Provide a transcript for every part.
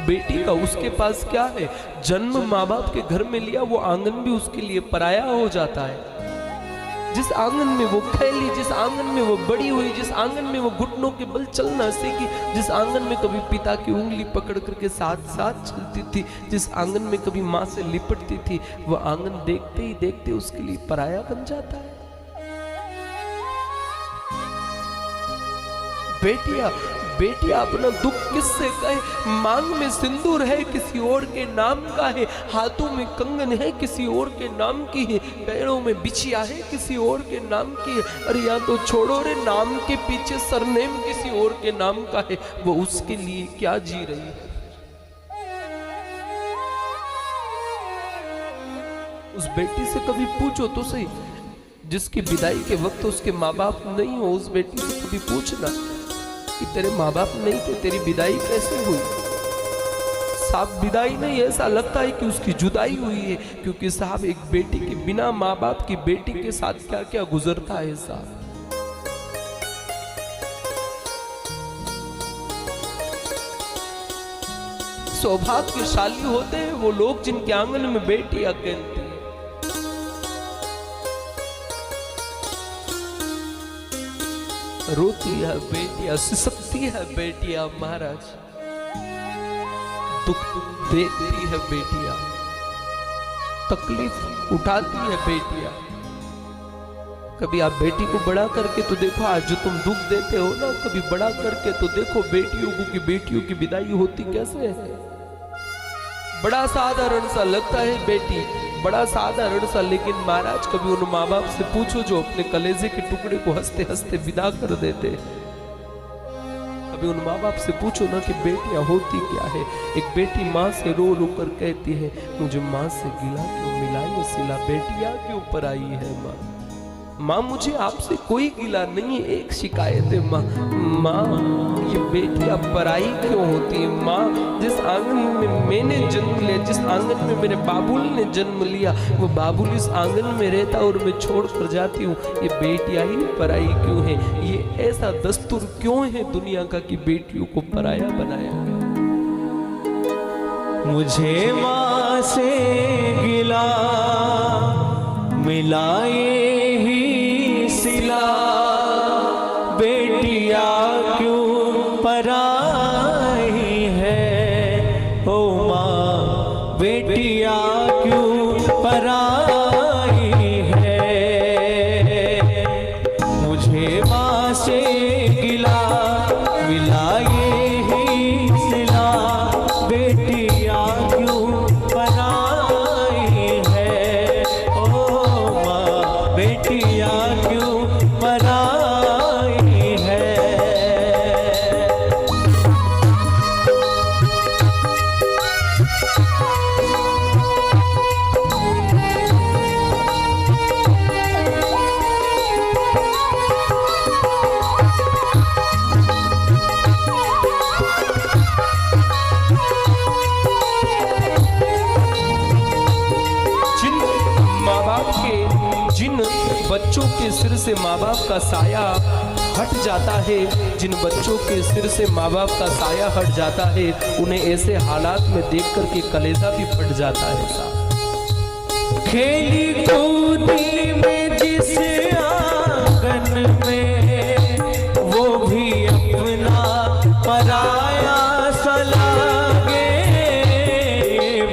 बेटी का उसके पास क्या है? जन्म माँ बाप के घर में लिया, वो आंगन भी उसके लिए पराया हो जाता है। जिस आंगन में वो खेली, जिस आंगन में वो बड़ी हुई, जिस आंगन में वो घुटनों के बल चलना सीखी, जिस आंगन में कभी पिता की उंगली पकड़ करके साथ साथ चलती थी, जिस आंगन में कभी माँ से लिपटती थी, वो आंगन देखते ही देखते उसके लिए पराया बन जाता है। बेटिया अपना दुख किससे कहे? मांग में सिंदूर है किसी और के नाम का है, हाथों में कंगन है किसी और के नाम की है, पैरों में बिछिया है किसी और के नाम की है। अरे या तो छोड़ो रे, नाम के पीछे सरनेम किसी और के नाम का है, वो उसके लिए क्या जी रही है? उस बेटी से कभी पूछो तो सही, जिसकी विदाई के वक्त उसके माँ बाप नहीं हो, उस बेटी से कभी पूछना कि तेरे माँ बाप नहीं थे, तेरी विदाई कैसे हुई? साहब विदाई नहीं, ऐसा लगता है कि उसकी जुदाई हुई है, क्योंकि साहब एक बेटी के बिना माँ बाप की बेटी के साथ क्या क्या गुजरता है साहब। सौभाग्यशाली होते हैं वो लोग जिनके आंगन में बेटियां खेलती हैं। रोती है बेटियां, सिसकती है बेटियां महाराज, दुख देती है बेटियां, तकलीफ उठाती है बेटियां। कभी आप बेटी को बड़ा करके तो देखो, आज जो तुम दुख देते हो ना, कभी बड़ा करके तो देखो बेटियों की विदाई होती कैसे है। बड़ा साधारण सा लगता है बेटी, बड़ा साधारण सा, लेकिन महाराज कभी उन माँ बाप से पूछो जो अपने कलेजे के टुकड़े को हंसते हंसते विदा कर देते। कभी उन माँ बाप से पूछो ना कि बेटियां होती क्या है। एक बेटी माँ से रो रो कर कहती है, मुझे माँ से गिला क्यों मिला ये सिला, बेटियां क्यों पर आई है माँ। माँ मुझे आपसे कोई गिला नहीं है, एक शिकायत है माँ, माँ ये बेटियां पराई क्यों होती है माँ। जिस आंगन में मैंने जन्म लिया, जिस आंगन में मेरे बाबुल ने जन्म लिया, वो बाबुल इस आंगन में रहता और मैं छोड़ कर जाती हूँ, ये बेटियां ही पराई क्यों है। ये ऐसा दस्तूर क्यों है दुनिया का कि बेटियों को पराया बनाया गया। मुझे माँ से गिला मिलाए ही सिला, बेटिया क्यों पराई है, ओ माँ बेटिया क्यों पराई है। मुझे माँ से गिला मिलाए ही सिला, बेटिया क्यों पराई है, ओ माँ बेटिया क्यों पराई है। जिन बच्चों के सिर से माँ बाप का साया हट जाता है, जिन बच्चों के सिर से माँ बाप का साया हट जाता है, उन्हें ऐसे हालात में देख कर के कलेजा भी फट जाता है साहब। खेली कूदी में जिस आंगन में, वो भी अपना पराया सा लागे,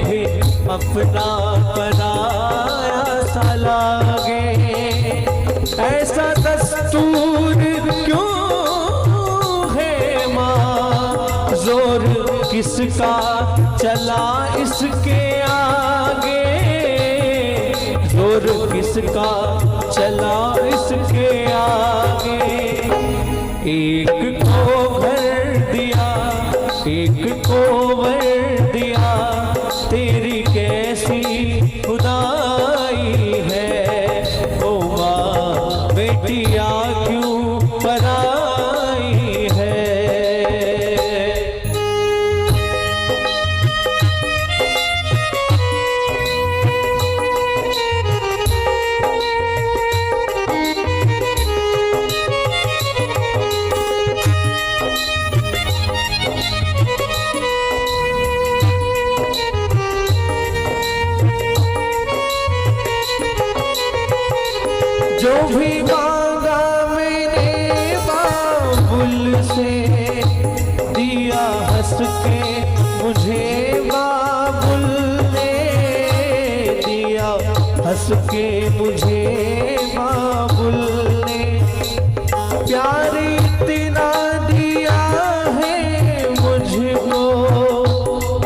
भी अपना पराया सा लागे। ऐसा दस्तूर क्यों है माँ, जोर किसका चला इसके आगे, जोर किसका चला इसके आगे। एक को भर दिया, एक को भर दिया, तेरी कैसी खुदाई है, ओ माँ बेटिया क्यों पराई है। हंस के मुझे बाबुल ने दिया, हंस के मुझे बाबुल ने। प्यार इतना दिया है मुझको,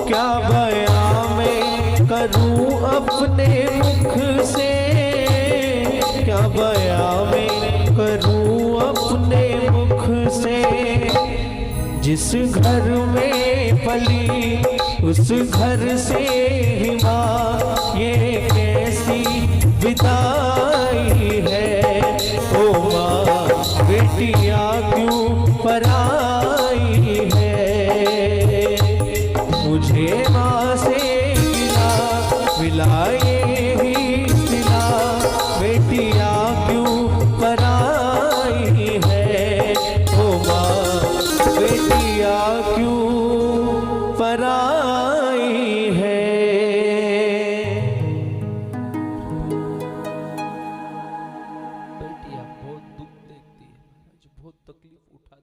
क्या बयां मैं करूं अपने मुख से, क्या बयां मैं करूं अपने मुख से। जिस घर में पली उस घर से ही माँ, ये कैसी विदाई है। ओ माँ बेटियां क्यों पराई है, मुझे माँ से मिलाए ही सिला, बेटियां क्यों पराई है। ओ माँ बेटियां क्यों पराई